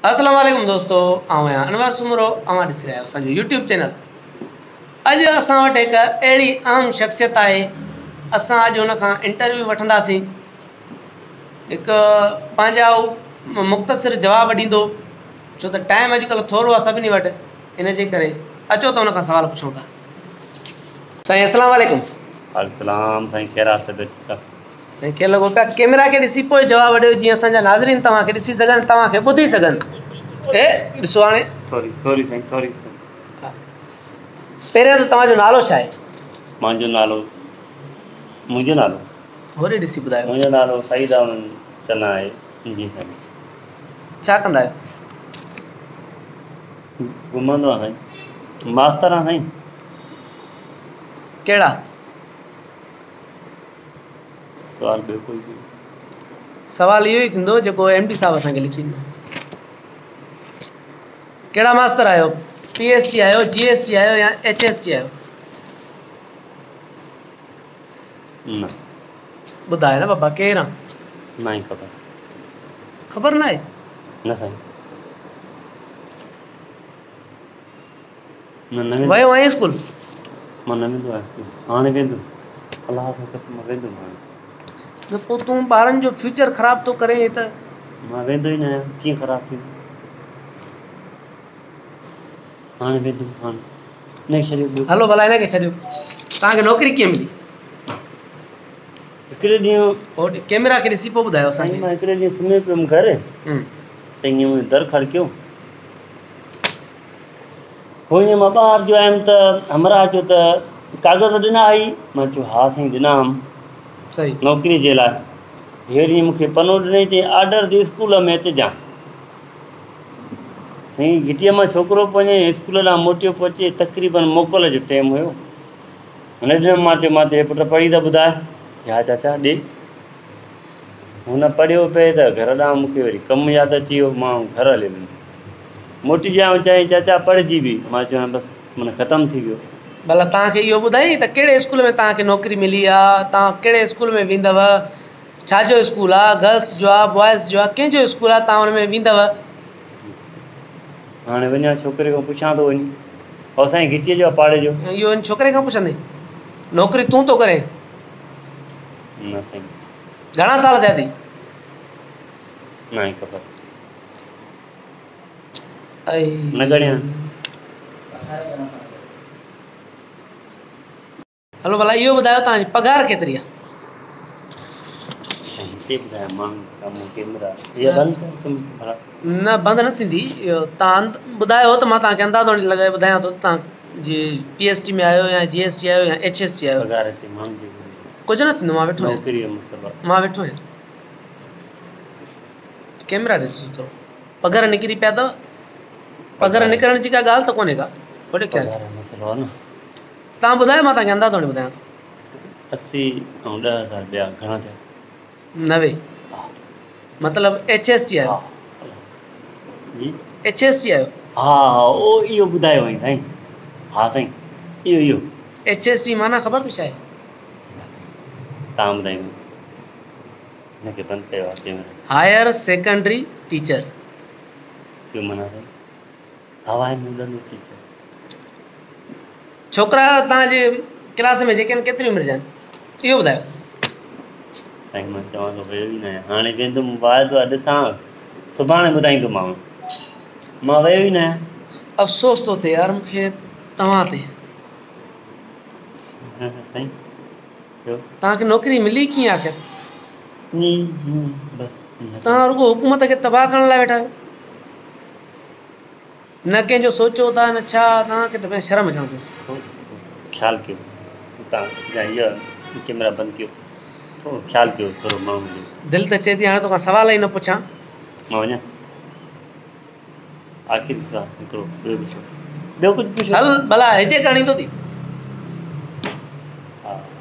अस्सलाम वालेकुम दोस्तों, आऊं आहियां अनवर सुमरो। अवां ॾिसी रहिया आहियो असांजो यूट्यूब चैनल। अॼु असां वटि हिकु अहिड़ी आम शख़्सियत आहे, असां अॼु हुन खां इंटरव्यू वठंदासीं। हिकु पंहिंजा मुख़्तसिर जवाब ॾींदो, छो त टाइम अॼुकल्ह थोरो आहे सभिनी वटि, इन जे करे अचो त हुन खां सवाल पुछूं था। साईं अस्सलाम वालेकुम। वालेकुम साईं, कहिड़ा तबियत ठीकु आहे? साईं खे लॻो पिया कैमरा खे ॾिसी पोइ जवाबु ॾियो, जीअं असांजा नाज़रीन तव्हांखे ॾिसी सघनि, तव्हांखे ॿुधी सघनि। ॾिसो हाणे सॉरी साईं, सॉरी। पहिरियों त तव्हांजो नालो छा आहे? मुंहिंजो नालो होरे ॾिसी ॿुधायो। मुंहिंजो नालो सईद अहमद चना आहे। जी साईं। छा कंदा आहियो? घुमंदो आहियां साईं, मास्तर आहियां साईं। कहिड़ा? सुवाल ॿियो कोई? सवाल इहो ई थींदो जेको MD साहब असांखे लिखी ॾींदा। कहिड़ा मास्तर आहियो? PST आहियो, GST आहियो या HST आहियो? न ॿुधायो न बाबा, केरु आहे? न ई ख़बर। ख़बर न आहे? न साईं। वियो आहीं स्कूल? मां न वेंदो आहियां स्कूल, हाणे वेंदुमि, अलाह सां कसम वेंदुमि हाणे। न पोइ तूं ॿारनि जो फ्यूचर ख़राबु थो करे त? मां वेंदो ई न आहियां, कीअं ख़राबु थींदो? हाणे वेंदुमि, हाणे न छॾियो। हलो भला हिनखे छॾियो। तव्हांखे नौकिरी कीअं मिली? हिकिड़े ॾींहुं कैमरा खे ॾिसी पोइ ॿुधायो असांखे। मां हिकिड़े ॾींहुं सुम्ही पियुमि घर, त ईअं मुंहिंजो दर खड़कियो। पोइ ईअं मां ॿाहिरि जो आयुमि त हमरा चयो त कागज़ ॾिना हुई? मां चयो हा साईं ॾिना हुअमि, सही, नौकिरी जे लाइ। हेड़ी मूंखे पनो ॾिनई, चई ऑडर थी स्कूल में अचिजांइ। साईं घिटीअ मां छोकिरो पंहिंजे स्कूल ॾांहुं मोटियो पियो अचे, तक़रीबन मोकल जो टाइम हुयो। हुन ॾिनमि, मां चयो पुटु पढ़ी त ॿुधाए। हा चाचा ॾे। हुन पढ़ियो पिए त घर ॾांहुं मूंखे वरी कमु यादि अची वियो, मां घर हली वियुमि। मोटी ॼाऊं चई चाचा पढ़िजी बि, मां चयो बसि माना ख़तमु थी वियो। भला तव्हांखे इहो ॿुधाई त कहिड़े स्कूल में तव्हांखे नौकिरी मिली आहे? तव्हां कहिड़े स्कूल में वेंदव? छाजो स्कूल आहे? गर्ल्स जो आहे, बॉइज़ जो आहे, कंहिंजो स्कूल आहे? तव्हां हुन में वेंदव? हाणे वञा छोकिरे खां पुछां थो वञी, और साईं घिटीअ जो पाड़े जो? इहो वञी छोकिरे खां पुछंदे? नौकिरी तूं थो करे? न साईं। घणा साल थिया अथई? न ई ख़बर। न ॻणियां। हलो भला इहो ॿुधायो तव्हांजी पघार केतिरी आहे? न बंदि न थींदी, तव्हां ॿुधायो त मां तव्हांखे अंदाज़ो लॻाए ॿुधायां थो। तव्हां जी PST में आहियो या GST आहियो या HST आहियो? कुझु न थींदो, मां वेठो आहियां। कैमरा ॾिसो थोरो। पघर निकिरी पिया अथव? पघर निकिरण जी का ॻाल्हि त कोन्हे का? तव्हां ॿुधायो, मां तव्हांखे अंदाज़ो ॿुधायां थो। 80 ऐं 10,000 ॿिया घणा थिया? 90। मतिलबु HST आहियो? HST आहियो? हा इहो ॿुधायो हुई साईं। हा साईं, इहो HST माना ख़बर थी छा आहे? तव्हां ॿुधाईंदो। हिनखे बंदि कयो आहे कैमरा। Higher secondary teacher. इहो माना साईं हवा में उॾंदो टीचर। छोकिरा तव्हांजे क्लास में जेके आहिनि केतिरी उमिरि जा आहिनि, इहो ॿुधायो। साईं मां चवां थो वियो ई न आहियां, हाणे वेंदुमि, वाइदो आहे ॾिसां, सुभाणे ॿुधाईंदोमांव। मां वियो ई न आहियां। अफ़सोस थो थिए यार मूंखे तव्हां ते। साईं तव्हांखे नौकिरी मिली कीअं आख़िर? बसि तव्हां रुॻो हुकूमत खे तबाह करण लाइ वेठा आहियो। न कंहिंजो सोचो था न छा, तव्हांखे त शर्म अचणु घुरिजे। ख़्यालु कयो तव्हां, इहा कैमरा बंदि कयो, थोरो ख़्यालु कयो थोरो माण्हू जो। दिलि त चए थी हाणे तोखां सवाल ई न पुछां। मां वञा? आख़िर सां हिकिड़ो ॿियो कुझु पुछो। हल भला हिजे करणी थो थी?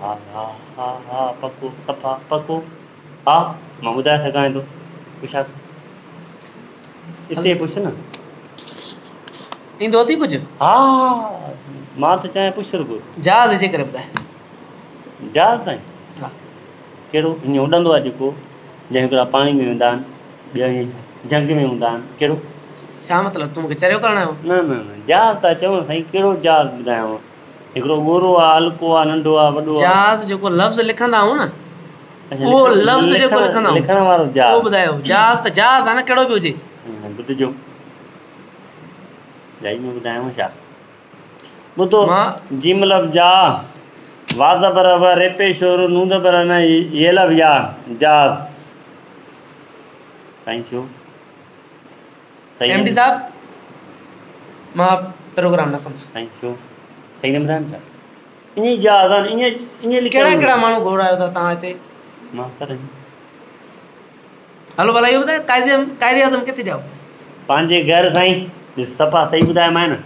हा पको सफ़ा पको। हा मां ॿुधाए सघां थो, पुछा हिते पुछ न। ईंदो अथई कुझु? हा मां त चाहियां पुछ रुॻो। जहाज़ हिजे करे ॿुधाए। जहाज़ साईं? हा। कहिड़ो? हीअं उॾंदो आहे जेको, जंहिं हिकिड़ा पाणी में वेंदा आहिनि, ॿिया जंग में हूंदा आहिनि, कहिड़ो? छा मतिलबु तूं मूंखे चरियो करणु आयो? न न न जहाज़ था चवनि साईं, कहिड़ो जहाज़ ॿुधायांव? हिकिड़ो ॻोरो आहे, हल्को आहे, नंढो आहे, वॾो आहे? जहाज़ जेको लफ़्ज़ लिखंदा आहियूं न, अच्छा, उहो लफ़्ज़ जेको लिखंदा आहियूं लिखण वारो उहो जहाज़। ॿुधायो। जहाज़ त जहाज़ आहे न, कहिड़ो बि हुजे। ॿुधिजो, जाई में ॿुधायांव छा? ॿुधो, मां जिम लफ़्ज़ जा वाज़ बराबर रेपे शोर नूंद पर न ये लफ़्ज़ जा जहाज़ साईं। छो सही एमडी न साहब मां प्रोग्राम न कंदुसि। साईं? छो सही न ॿुधाइनि छा? ईअं ई जहाज़ आहिनि, ईअं ईअं कहिड़ा लिखियल कहिड़ा माण्हू घुरायो था तव्हां हिते? मास्तर आहिनि। हलो भला इहो ॿुधायो, काइदे आज़म किथे ॾियो? पंहिंजे घर साईं, सफ़ा सही ॿुधायोमांइ न।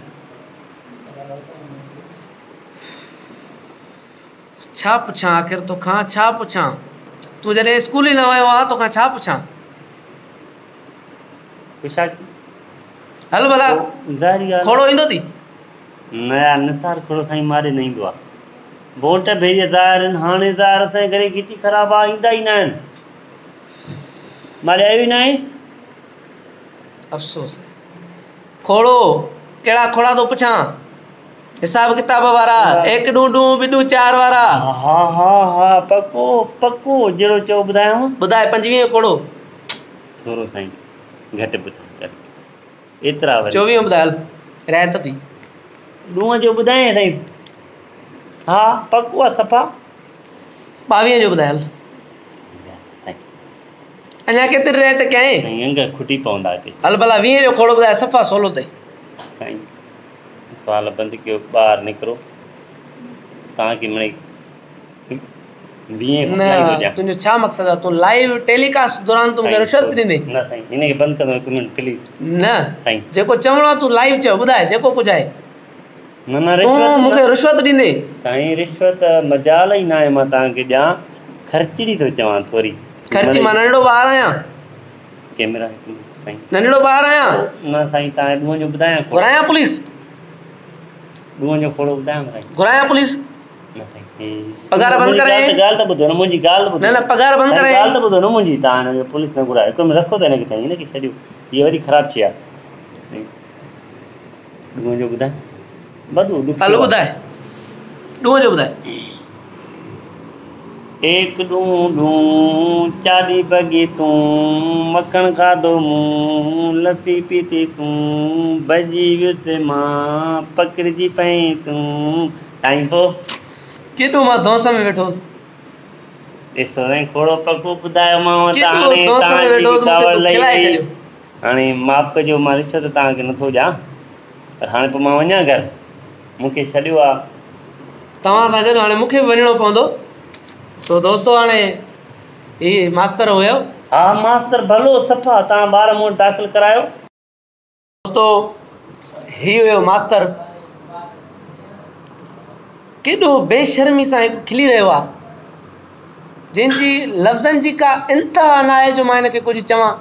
छा पुछां आख़िर तोखां, छा पुछां? तूं जॾहिं स्कूल ई न वियो आहे तोखां छा पुछां? पुछा हल भला ज़ाहिरी ॻाल्हि खोड़ो ईंदो थी? न यार, निसार खोड़ो साईं मारे न ईंदो आहे। बोट भेजे ज़ाहिर आहिनि, हाणे ज़ाहिर असांजे घरे गिटी ख़राबु आहे, ईंदा ई न आहिनि। मारे आयो ई न आहे। अफ़सोस। खोड़ो कहिड़ा खोड़ा थो पुछां? हिसाब किताब वारा, एक ॾूं ॿिॾूं चार वारा? हा हा हा, पको पको, जहिड़ो चओ ॿुधायांव। ॿुधाए 25 खोड़ो। थोरो साईं घटि ॿुधाए, एतिरा वरी 24 ॿुधाए, हल रिआयत थी। ॾूंहं जो ॿुधायां साईं? हा पको आहे सफ़ा। 22 जो ॿुधाए, हल अञा केतिरी रिआयत कयई? साईं अंग खुटी पवंदा हिते। हल भला 20 जो खोड़ो ॿुधाए, सफ़ा सवलो अथई। साईं सुवाल बंदि कयो, ॿाहिरि निकिरो, तव्हांखे मिड़ई 20 न तुंहिंजो छा मक़सदु आहे? तूं लाइव टेलीकास्ट दौरान तूं मूंखे रिश्वत बि ॾींदे? न साईं, हिनखे बंदि कंदो 1 मिंट प्लीज़। न साईं जेको चवणो आहे तूं लाइव चओ, ॿुधाए जेको कुझु आहे। न न, तूं रिश्वत मूंखे रिश्वत ॾींदे? साईं रिश्वत मजाल ई न आहे, मां तव्हांखे ॾियां, ख़र्चड़ी थो चवां थोरी। ख़र्ची मां नंढड़ो ॿार आहियां? कैमरा साईं, नंढड़ो ॿार आहियां? न साईं, तव्हां ॾूंहं जो ॿुधायां? घुरायां पुलिस? ॾूंहं जो खोड़ो ॿुधायांव साईं? घुरायां पुलिस? न साईं, पगार बंदि करे? ॻाल्हि त ॿुधो न, मुंहिंजी ॻाल्हि त ॿुधो। न न पगार बंदि करे? ॻाल्हि त ॿुधो न मुंहिंजी। तव्हां हिनजो पुलिस न घुरायो, हिकु मिंट रखो त हिनखे साईं, हिनखे छॾियो, हीअ वरी ख़राबु शइ आहे। ॾूंहं जो ॿुधाए? हलो ॿुधाए, ॾूंहं जो ॿुधाए। 1 ॾूं चाली बगे तूं, मखण खाधो मूं, लस्सी पीती तूं, भॼी वियुसि मां, पकिड़िजी पई तूं। टाइम पोइ केॾो मां दोस्त में वेठो हुउसि। ॾिसो साईं, खोड़ो पको ॿुधायोमांव त केॾो हाणे दोस्त में तव्हांजी वेठो हुउसि, मूंखे कावड़ तूं लही खिलाए वई। छॾियो। हाणे माफ़ कजो, मां रिश्वत तव्हांखे नथो ॾियां, हाणे पोइ मां वञा घर, मूंखे छॾियो आहे। तव्हां सां गॾु हाणे मूंखे बि वञिणो पवंदो। सो दोस्तो हाणे हीउ मास्तर हुयो। हा मास्तर भलो सफ़ा, तव्हां ॿार मूं वटि दाख़िल करायो। दोस्तो हीउ हुयो मास्तर, केॾो बेशर्मी सां हिकु खिली रहियो आहे, जंहिंजी लफ़्ज़नि जी का इंतिहा न आहे जो मां हिनखे कुझु चवां।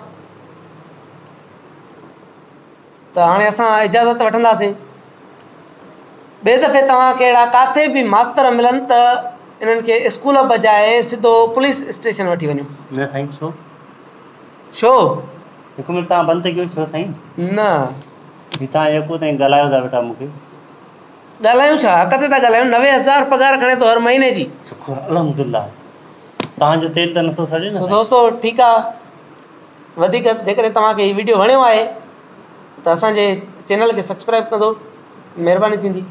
त हाणे असां इजाज़त वठंदासीं। ॿिए दफ़े तव्हांखे अहिड़ा किथे बि मास्तर मिलनि त इन्हनि खे स्कूल बजाए सिधो पुलिस स्टेशन वठी वञो। न साईं, छो? छो? हिकु मिंट तव्हां बंदि कयो। छो साईं? न ही तव्हां जेको ताईं ॻाल्हायो था वेठा मूंखे, ॻाल्हायूं छा? हक़ ते था ॻाल्हायूं। 90,000 पगार खणे थो हर महीने जी। शुक्र अल्हम्दुलिल्लाह, तव्हांजो तेल त नथो सड़े न? सो दोस्तो ठीकु आहे, वधीक जेकॾहिं तव्हांखे हीउ वीडियो वणियो आहे त असांजे चैनल खे सब्सक्राइब कंदो, महिरबानी थींदी।